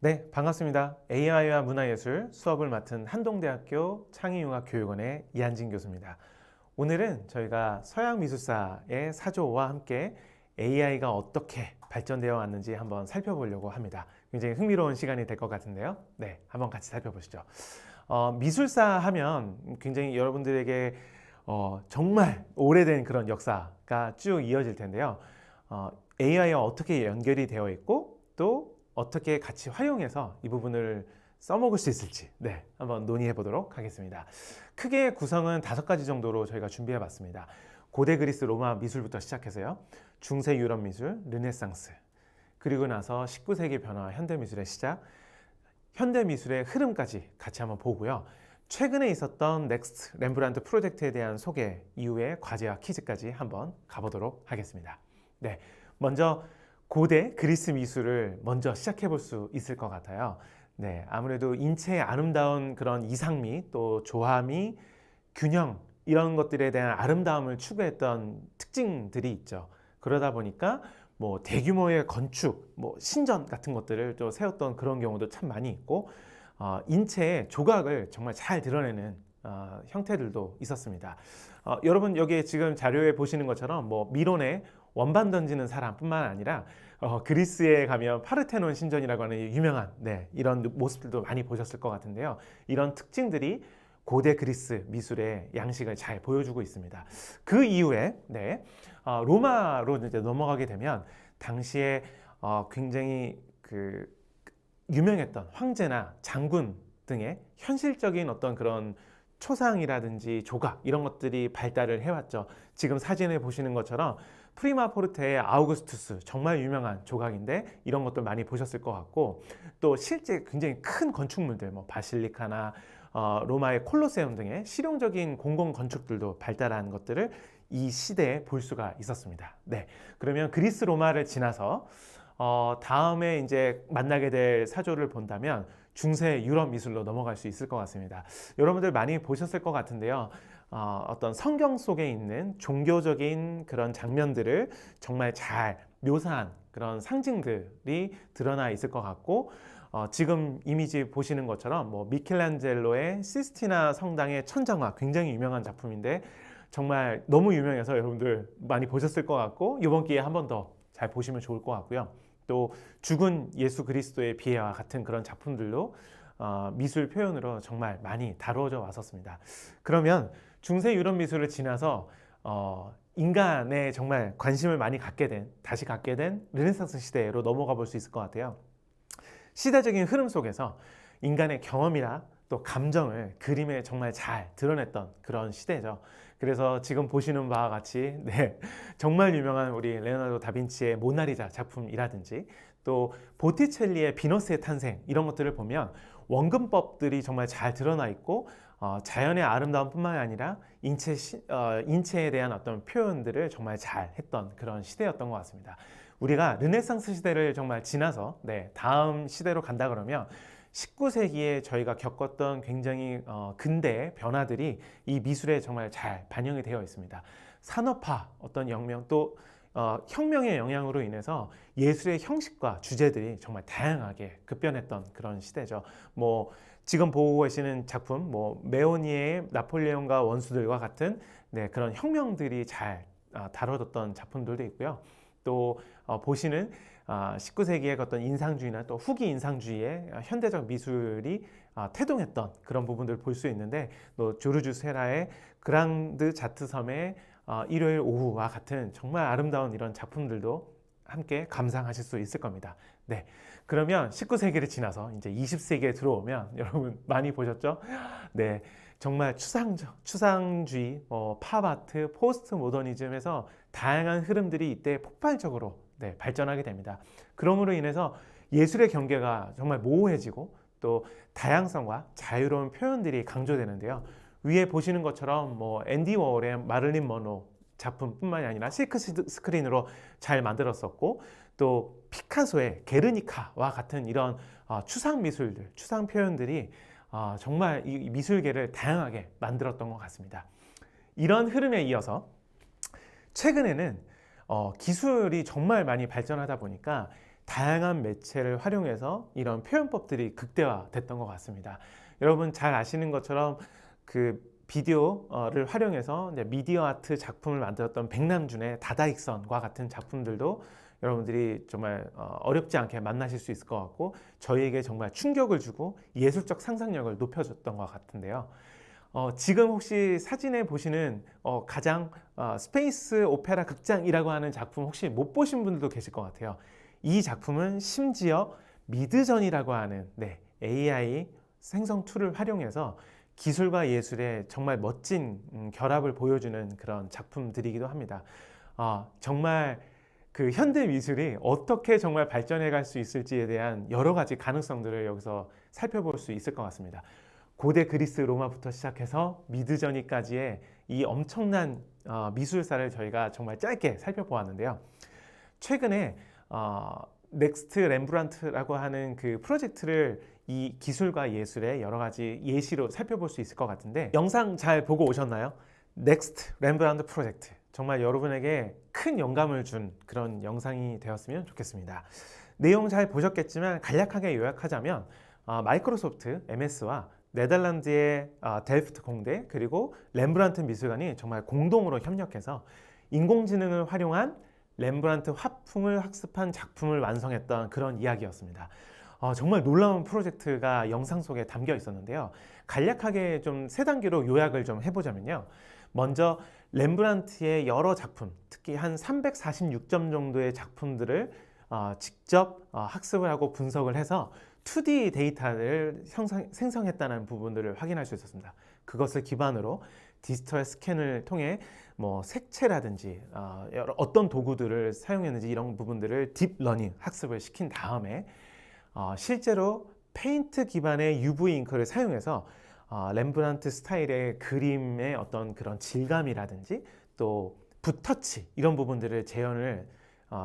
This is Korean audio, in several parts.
네, 반갑습니다. AI와 문화예술 수업을 맡은 한동대학교 창의융합교육원의 이한진 교수입니다. 오늘은 저희가 서양미술사의 사조와 함께 AI가 어떻게 발전되어 왔는지 한번 살펴보려고 합니다. 굉장히 흥미로운 시간이 될 것 같은데요. 네, 한번 같이 살펴보시죠. 미술사 하면 굉장히 여러분들에게 정말 오래된 그런 역사가 쭉 이어질 텐데요. AI와 어떻게 연결이 되어 있고 또 어떻게 같이 활용해서 이 부분을 써먹을 수 있을지 한번 논의해 보도록 하겠습니다. 크게 구성은 5가지 정도로 저희가 준비해 봤습니다. 고대 그리스 로마 미술부터 시작해서요. 중세 유럽 미술, 르네상스, 그리고 나서 19세기 변화 현대 미술의 시작, 현대 미술의 흐름까지 같이 한번 보고요. 최근에 있었던 넥스트 렘브란트 프로젝트에 대한 소개 이후에 과제와 퀴즈까지 한번 가보도록 하겠습니다. 네, 먼저 고대 그리스 미술을 먼저 시작해 볼 수 있을 것 같아요. 네, 아무래도 인체의 아름다운 그런 이상미, 또 조화미, 균형 이런 것들에 대한 아름다움을 추구했던 특징들이 있죠. 그러다 보니까 뭐 대규모의 건축, 뭐 신전 같은 것들을 또 세웠던 그런 경우도 참 많이 있고, 인체의 조각을 정말 잘 드러내는 형태들도 있었습니다. 여러분 여기 지금 자료에 보시는 것처럼 뭐 미론에 원반 던지는 사람뿐만 아니라 그리스에 가면 파르테논 신전이라고 하는 유명한 이런 모습들도 많이 보셨을 것 같은데요. 이런 특징들이 고대 그리스 미술의 양식을 잘 보여주고 있습니다. 그 이후에 로마로 이제 넘어가게 되면 당시에 굉장히 그 유명했던 황제나 장군 등의 현실적인 어떤 그런 초상이라든지 조각 이런 것들이 발달을 해왔죠. 지금 사진에 보시는 것처럼 프리마 포르테의 아우구스투스 정말 유명한 조각인데 이런 것도 많이 보셨을 것 같고, 또 실제 굉장히 큰 건축물들 뭐 바실리카나 로마의 콜로세움 등의 실용적인 공공 건축들도 발달한 것들을 이 시대에 볼 수가 있었습니다. 네, 그러면 그리스 로마를 지나서 다음에 이제 만나게 될 사조를 본다면 중세 유럽 미술로 넘어갈 수 있을 것 같습니다. 여러분들 많이 보셨을 것 같은데요. 어떤 성경 속에 있는 종교적인 그런 장면들을 정말 잘 묘사한 그런 상징들이 드러나 있을 것 같고, 지금 이미지 보시는 것처럼 뭐 미켈란젤로의 시스티나 성당의 천장화 굉장히 유명한 작품인데 정말 너무 유명해서 여러분들 많이 보셨을 것 같고, 이번 기회에 한 번 더 잘 보시면 좋을 것 같고요. 또 죽은 예수 그리스도의 비애와 같은 그런 작품들도 미술 표현으로 정말 많이 다루어져 왔었습니다. 그러면 중세 유럽 미술을 지나서 인간의 정말 관심을 많이 다시 갖게 된 르네상스 시대로 넘어가 볼 수 있을 것 같아요. 시대적인 흐름 속에서 인간의 경험이나 또 감정을 그림에 정말 잘 드러냈던 그런 시대죠. 그래서 지금 보시는 바와 같이 정말 유명한 우리 레오나르도 다빈치의 모나리자 작품이라든지 또 보티첼리의 비너스의 탄생 이런 것들을 보면 원근법들이 정말 잘 드러나 있고, 자연의 아름다움뿐만 아니라 인체에 대한 어떤 표현들을 정말 잘 했던 그런 시대였던 것 같습니다. 우리가 르네상스 시대를 정말 지나서 다음 시대로 간다 그러면 19세기에 저희가 겪었던 굉장히 근대의 변화들이 이 미술에 정말 잘 반영이 되어 있습니다. 산업화, 어떤 혁명, 또 혁명의 영향으로 인해서 예술의 형식과 주제들이 정말 다양하게 급변했던 그런 시대죠. 뭐 지금 보고 계시는 작품, 뭐 메오니의 나폴레옹과 원수들과 같은 그런 혁명들이 잘 다뤄졌던 작품들도 있고요. 또 보시는 19세기의 어떤 인상주의나 또 후기 인상주의의 현대적 미술이 태동했던 그런 부분들을 볼 수 있는데, 또 조르주 세라의 그랑드 자트 섬의 일요일 오후와 같은 정말 아름다운 이런 작품들도 함께 감상하실 수 있을 겁니다. 네, 그러면 19세기를 지나서 이제 20세기에 들어오면 여러분 많이 보셨죠? 네, 정말 추상주의, 팝아트, 포스트 모더니즘에서 다양한 흐름들이 이때 폭발적으로 발전하게 됩니다. 그러므로 인해서 예술의 경계가 정말 모호해지고 또 다양성과 자유로운 표현들이 강조되는데요. 위에 보시는 것처럼 뭐 앤디 워홀의 마릴린 먼로 작품뿐만이 아니라 실크 스크린으로 잘 만들었었고, 또 피카소의 게르니카와 같은 이런 추상 미술들, 추상 표현들이 정말 이 미술계를 다양하게 만들었던 것 같습니다. 이런 흐름에 이어서 최근에는 기술이 정말 많이 발전하다 보니까 다양한 매체를 활용해서 이런 표현법들이 극대화됐던 것 같습니다. 여러분 잘 아시는 것처럼 그 비디오를 활용해서 미디어 아트 작품을 만들었던 백남준의 다다익선과 같은 작품들도 여러분들이 정말 어렵지 않게 만나실 수 있을 것 같고, 저희에게 정말 충격을 주고 예술적 상상력을 높여줬던 것 같은데요. 지금 혹시 사진에 보시는 가장 스페이스 오페라 극장이라고 하는 작품 혹시 못 보신 분들도 계실 것 같아요. 이 작품은 심지어 미드전이라고 하는 AI 생성 툴을 활용해서 기술과 예술의 정말 멋진 결합을 보여주는 그런 작품들이기도 합니다. 정말 그 현대 미술이 어떻게 정말 발전해 갈 수 있을지에 대한 여러 가지 가능성들을 여기서 살펴볼 수 있을 것 같습니다. 고대 그리스 로마부터 시작해서 미드저니까지의 이 엄청난 미술사를 저희가 정말 짧게 살펴보았는데요. 최근에 넥스트 렘브란트라고 하는 그 프로젝트를 이 기술과 예술의 여러 가지 예시로 살펴볼 수 있을 것 같은데, 영상 잘 보고 오셨나요? 넥스트 렘브란트 프로젝트, 정말 여러분에게 큰 영감을 준 그런 영상이 되었으면 좋겠습니다. 내용 잘 보셨겠지만 간략하게 요약하자면 마이크로소프트 MS와 네덜란드의 델프트 공대 그리고 렘브란트 미술관이 정말 공동으로 협력해서 인공지능을 활용한 렘브란트 화풍을 학습한 작품을 완성했던 그런 이야기였습니다. 정말 놀라운 프로젝트가 영상 속에 담겨 있었는데요. 간략하게 좀 세 단계로 요약을 좀 해보자면요. 먼저 렘브란트의 여러 작품, 특히 한 346점 정도의 작품들을 직접 학습을 하고 분석을 해서 2D 데이터를 생성했다는 부분들을 확인할 수 있었습니다. 그것을 기반으로 디지털 스캔을 통해 뭐 색채라든지 어떤 도구들을 사용했는지 이런 부분들을 딥러닝 학습을 시킨 다음에 실제로 페인트 기반의 UV 잉크를 사용해서 렘브란트 스타일의 그림의 어떤 그런 질감이라든지 또 붓터치 이런 부분들을 재현을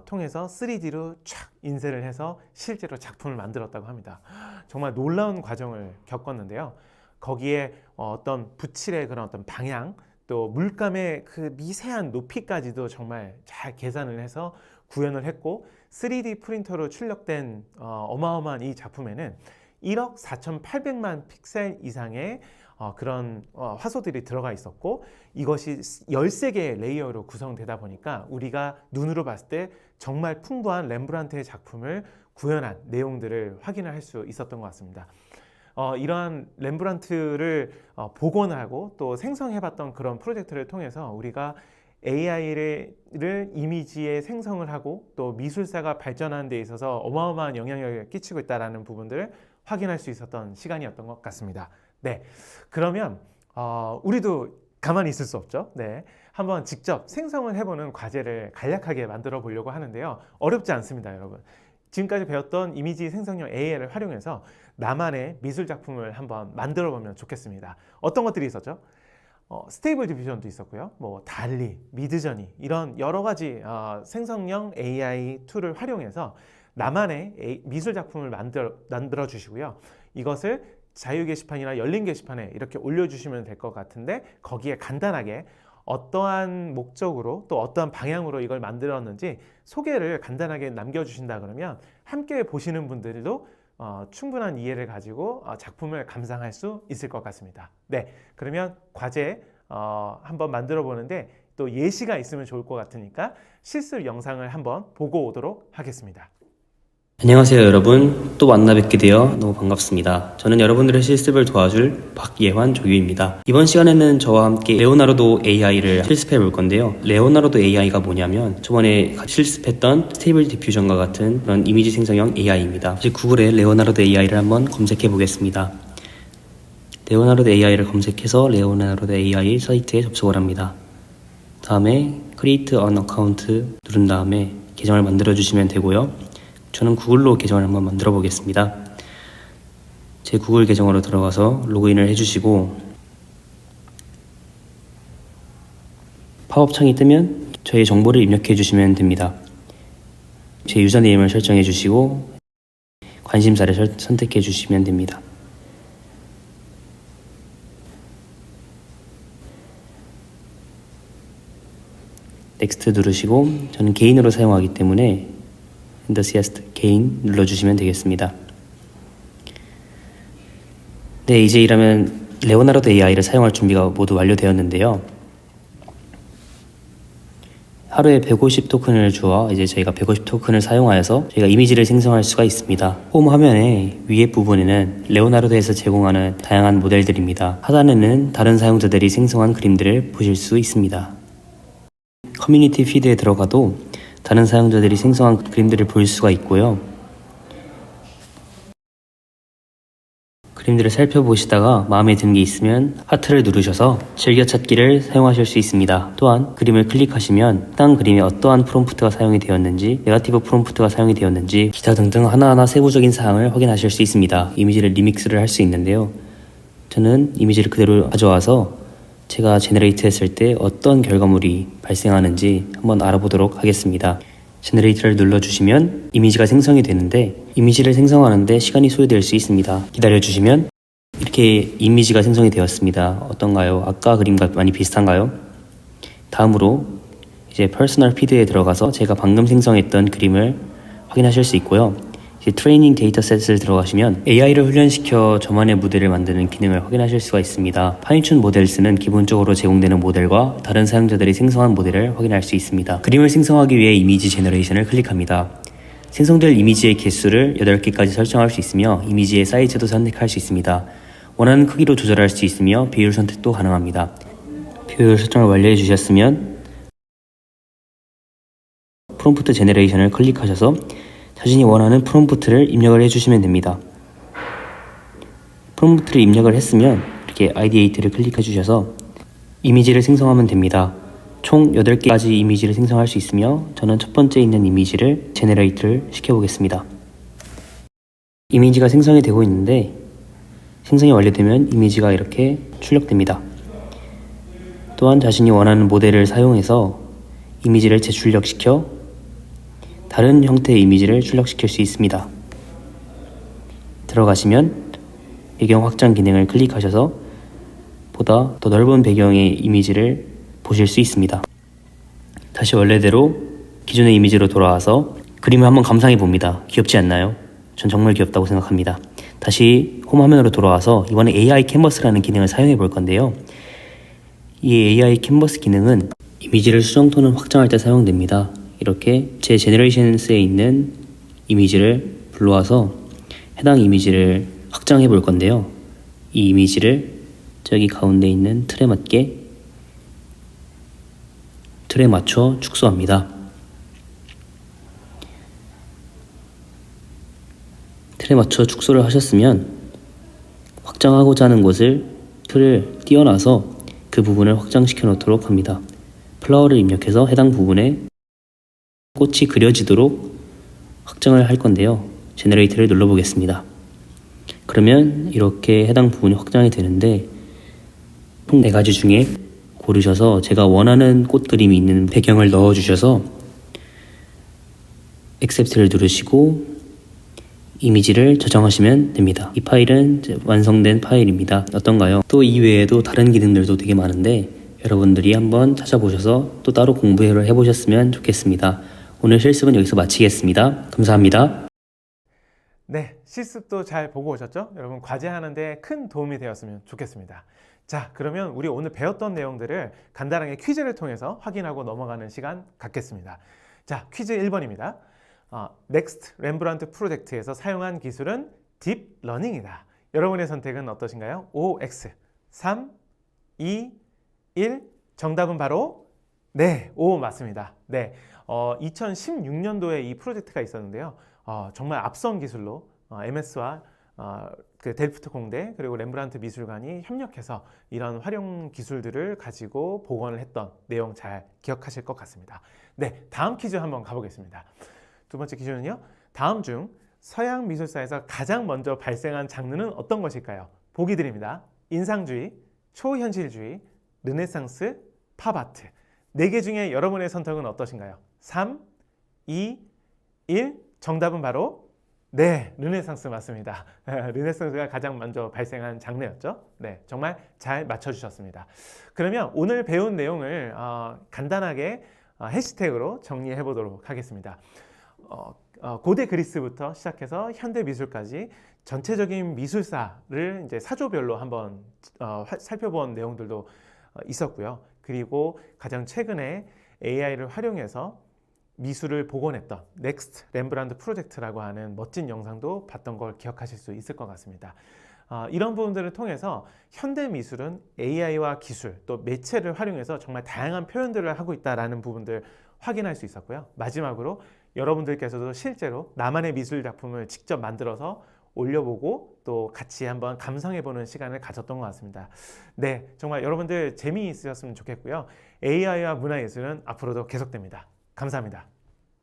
통해서 3D로 촥 인쇄를 해서 실제로 작품을 만들었다고 합니다. 정말 놀라운 과정을 겪었는데요. 거기에 어떤 붓칠의 그런 어떤 방향, 또 물감의 그 미세한 높이까지도 정말 잘 계산을 해서 구현을 했고, 3D 프린터로 출력된 어마어마한 이 작품에는 1억 4,800만 픽셀 이상의 그런 화소들이 들어가 있었고, 이것이 13개의 레이어로 구성되다 보니까 우리가 눈으로 봤을 때 정말 풍부한 렘브란트의 작품을 구현한 내용들을 확인을 할 수 있었던 것 같습니다. 이러한 렘브란트를 복원하고 또 생성해봤던 그런 프로젝트를 통해서 우리가 AI를 이미지에 생성을 하고 또 미술사가 발전하는 데 있어서 어마어마한 영향력을 끼치고 있다는 부분들을 확인할 수 있었던 시간이었던 것 같습니다. 네, 그러면 우리도 가만히 있을 수 없죠. 네, 한번 직접 생성을 해보는 과제를 간략하게 만들어 보려고 하는데요. 어렵지 않습니다, 여러분. 지금까지 배웠던 이미지 생성형 AI를 활용해서 나만의 미술 작품을 한번 만들어 보면 좋겠습니다. 어떤 것들이 있었죠? 스테이블 디퓨전도 있었고요. 뭐 달리, 미드저니 이런 여러 가지 생성형 AI 툴을 활용해서 나만의 미술 작품을 만들어 주시고요. 이것을 자유 게시판이나 열린 게시판에 이렇게 올려주시면 될 것 같은데, 거기에 간단하게 어떠한 목적으로 또 어떠한 방향으로 이걸 만들었는지 소개를 간단하게 남겨주신다 그러면 함께 보시는 분들도 충분한 이해를 가지고 작품을 감상할 수 있을 것 같습니다. 네, 그러면 과제 한번 만들어 보는데 또 예시가 있으면 좋을 것 같으니까 실습 영상을 한번 보고 오도록 하겠습니다. 안녕하세요 여러분, 또 만나 뵙게 되어 너무 반갑습니다. 저는 여러분들의 실습을 도와줄 박예환 조교입니다. 이번 시간에는 저와 함께 레오나르도 AI를 실습해 볼 건데요. 레오나르도 AI가 뭐냐면 저번에 실습했던 스테이블 디퓨전과 같은 그런 이미지 생성형 AI입니다. 이제 구글에 레오나르도 AI를 한번 검색해 보겠습니다. 레오나르도 AI를 검색해서 레오나르도 AI 사이트에 접속을 합니다. 다음에 Create an Account 누른 다음에 계정을 만들어 주시면 되고요. 저는 구글로 계정을 한번 만들어 보겠습니다. 제 구글 계정으로 들어가서 로그인을 해주시고 팝업 창이 뜨면 저의 정보를 입력해 주시면 됩니다. 제 유저네임을 설정해 주시고 관심사를 선택해 주시면 됩니다. 넥스트 누르시고, 저는 개인으로 사용하기 때문에 enthusiast gain 눌러주시면 되겠습니다. 네, 이제 이러면 레오나르도 AI를 사용할 준비가 모두 완료되었는데요. 하루에 150 토큰을 주어 이제 저희가 150 토큰을 사용하여서 저희가 이미지를 생성할 수가 있습니다. 홈 화면의 위에 부분에는 레오나르도에서 제공하는 다양한 모델들입니다. 하단에는 다른 사용자들이 생성한 그림들을 보실 수 있습니다. 커뮤니티 피드에 들어가도 다른 사용자들이 생성한 그림들을 볼 수가 있고요. 그림들을 살펴보시다가 마음에 드는 게 있으면 하트를 누르셔서 즐겨찾기를 사용하실 수 있습니다. 또한 그림을 클릭하시면 해당 그림에 어떠한 프롬프트가 사용이 되었는지, 네거티브 프롬프트가 사용이 되었는지, 기타 등등 하나하나 세부적인 사항을 확인하실 수 있습니다. 이미지를 리믹스를 할 수 있는데요. 저는 이미지를 그대로 가져와서 제가 제너레이트 했을 때 어떤 결과물이 발생하는지 한번 알아보도록 하겠습니다. 제너레이트를 눌러주시면 이미지가 생성이 되는데 이미지를 생성하는데 시간이 소요될 수 있습니다. 기다려주시면 이렇게 이미지가 생성이 되었습니다. 어떤가요? 아까 그림과 많이 비슷한가요? 다음으로 이제 퍼스널 피드에 들어가서 제가 방금 생성했던 그림을 확인하실 수 있고요. 이제 트레이닝 데이터셋을 들어가시면 AI를 훈련시켜 저만의 모델을 만드는 기능을 확인하실 수가 있습니다. 파인춘 모델스는 기본적으로 제공되는 모델과 다른 사용자들이 생성한 모델을 확인할 수 있습니다. 그림을 생성하기 위해 이미지 제너레이션을 클릭합니다. 생성될 이미지의 개수를 8개까지 설정할 수 있으며 이미지의 사이즈도 선택할 수 있습니다. 원하는 크기로 조절할 수 있으며 비율 선택도 가능합니다. 비율 설정을 완료해 주셨으면 프롬프트 제너레이션을 클릭하셔서 자신이 원하는 프롬프트를 입력을 해주시면 됩니다. 프롬프트를 입력을 했으면 이렇게 아이디에이트를 클릭해 주셔서 이미지를 생성하면 됩니다. 총 8개까지 이미지를 생성할 수 있으며 저는 첫 번째 있는 이미지를 제너레이트를 시켜보겠습니다. 이미지가 생성이 되고 있는데 생성이 완료되면 이미지가 이렇게 출력됩니다. 또한 자신이 원하는 모델을 사용해서 이미지를 재출력시켜 다른 형태의 이미지를 출력시킬 수 있습니다. 들어가시면 배경 확장 기능을 클릭하셔서 보다 더 넓은 배경의 이미지를 보실 수 있습니다. 다시 원래대로 기존의 이미지로 돌아와서 그림을 한번 감상해 봅니다. 귀엽지 않나요? 전 정말 귀엽다고 생각합니다. 다시 홈 화면으로 돌아와서 이번에 AI 캔버스라는 기능을 사용해 볼 건데요. 이 AI 캔버스 기능은 이미지를 수정 또는 확장할 때 사용됩니다. 이렇게 제 제너레이션스에 있는 이미지를 불러와서 해당 이미지를 확장해 볼 건데요. 이 이미지를 저기 가운데 있는 틀에 맞춰 축소합니다. 틀에 맞춰 축소를 하셨으면 확장하고자 하는 곳을 틀을 띄어놔서 그 부분을 확장시켜 놓도록 합니다. 플라워를 입력해서 해당 부분에 꽃이 그려지도록 확장을 할 건데요. 제너레이트를 눌러보겠습니다. 그러면 이렇게 해당 부분이 확장이 되는데 총 4가지 중에 고르셔서 제가 원하는 꽃 그림이 있는 배경을 넣어주셔서 Accept를 누르시고 이미지를 저장하시면 됩니다. 이 파일은 이제 완성된 파일입니다. 어떤가요? 또 이외에도 다른 기능들도 되게 많은데 여러분들이 한번 찾아보셔서 또 따로 공부를 해보셨으면 좋겠습니다. 오늘 실습은 여기서 마치겠습니다. 감사합니다. 네, 실습도 잘 보고 오셨죠? 여러분 과제하는데 큰 도움이 되었으면 좋겠습니다. 자, 그러면 우리 오늘 배웠던 내용들을 간단하게 퀴즈를 통해서 확인하고 넘어가는 시간 갖겠습니다. 자, 퀴즈 1번입니다. 넥스트 렘브란트 프로젝트에서 사용한 기술은 딥러닝이다. 여러분의 선택은 어떠신가요? OX 3, 2, 1 정답은 바로 네, O 맞습니다. 네, 2016년도에 이 프로젝트가 있었는데요. 정말 앞선 기술로 MS와 그 델프트 공대 그리고 렘브란트 미술관이 협력해서 이런 활용 기술들을 가지고 복원을 했던 내용 잘 기억하실 것 같습니다. 네, 다음 퀴즈 한번 가보겠습니다. 두 번째 퀴즈는요. 다음 중 서양 미술사에서 가장 먼저 발생한 장르는 어떤 것일까요? 보기 드립니다. 인상주의, 초현실주의, 르네상스, 팝아트. 4개 중에 여러분의 선택은 어떠신가요? 3, 2, 1 정답은 바로 네, 르네상스 맞습니다. 르네상스가 가장 먼저 발생한 장르였죠. 네, 정말 잘 맞춰주셨습니다. 그러면 오늘 배운 내용을 간단하게 해시태그로 정리해 보도록 하겠습니다. 고대 그리스부터 시작해서 현대 미술까지 전체적인 미술사를 이제 사조별로 한번 살펴본 내용들도 있었고요. 그리고 가장 최근에 AI를 활용해서 미술을 복원했던 넥스트 렘브란트 프로젝트라고 하는 멋진 영상도 봤던 걸 기억하실 수 있을 것 같습니다. 이런 부분들을 통해서 현대 미술은 AI와 기술 또 매체를 활용해서 정말 다양한 표현들을 하고 있다는 부분들 확인할 수 있었고요. 마지막으로 여러분들께서도 실제로 나만의 미술 작품을 직접 만들어서 올려보고 또 같이 한번 감상해보는 시간을 가졌던 것 같습니다. 네, 정말 여러분들 재미있으셨으면 좋겠고요. AI와 문화예술은 앞으로도 계속됩니다. 감사합니다.